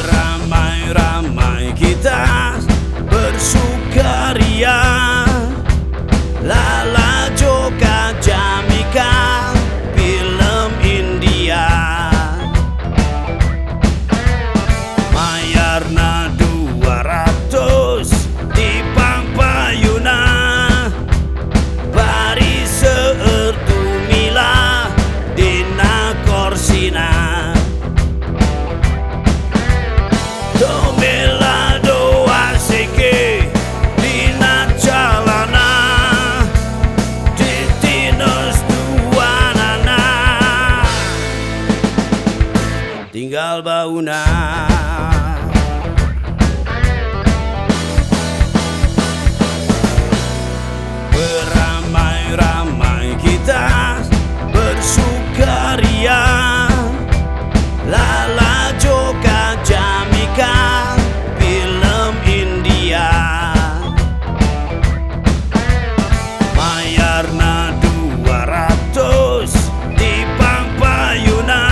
Beramai-ramai kita bersukaria, Lala Joka Jamika film India, Mayarna 200 di Pangpayuna, Bari Seertu Mila Dina Korsina, Domela doa seke dina jalana, Titinos duanana, tinggal bauna. Beramai-ramai kita bersukaria, Lala Joka Jamika film India, Mayarna 200 di Pangpayuna,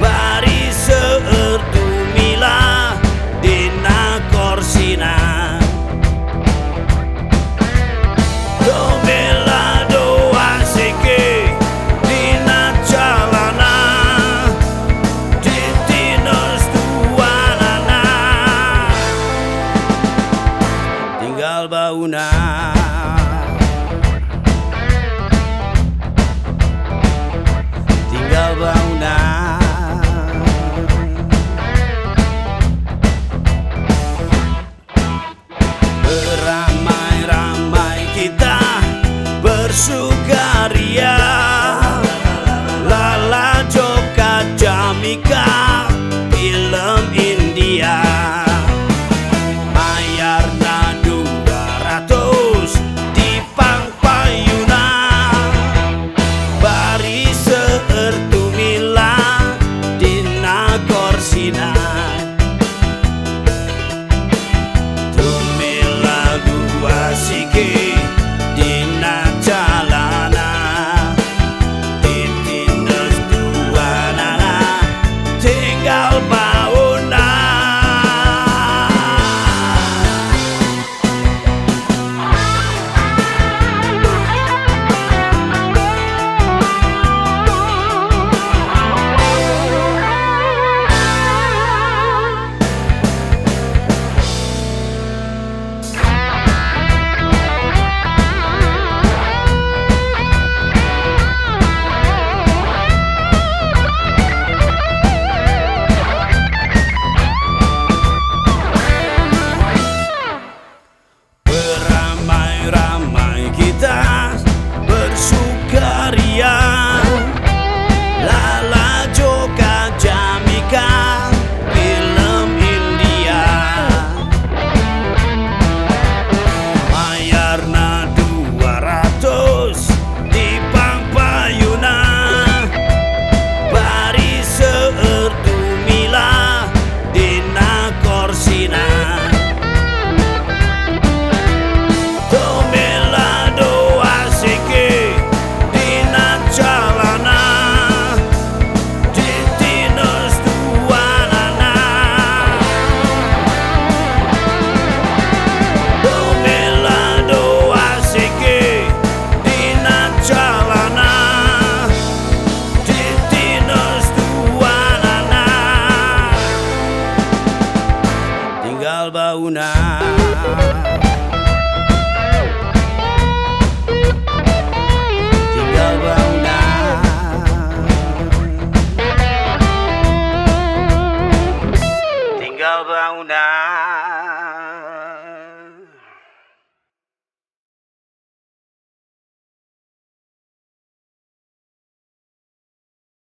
Bari Seertu Mila Dina Korsina, Domela doa seke dina jalana, Titinos duanana, tinggal bauna. Tinggal bauna. Beramai-ramai kita bersukaria, Lala Joka Jamika film India, Mayarna 200 di Pangpayuna, Bari Seertu Mila Dina Korsina, Domela dua sike dina jalana, Titinos duanana, tinggal bauna. Beramai-ramai kita bersukaria, Lala Joka Jamika film India, Mayarna 200 di Pangpayuna, Bari Seertu Mila Dina Korsina, Domela doa seke dina jalana, Titinos duanana, Domela doa seke dina jalana, Titinos duanana, tinggal bauna. Tinggal bauna. Tinggal bauna.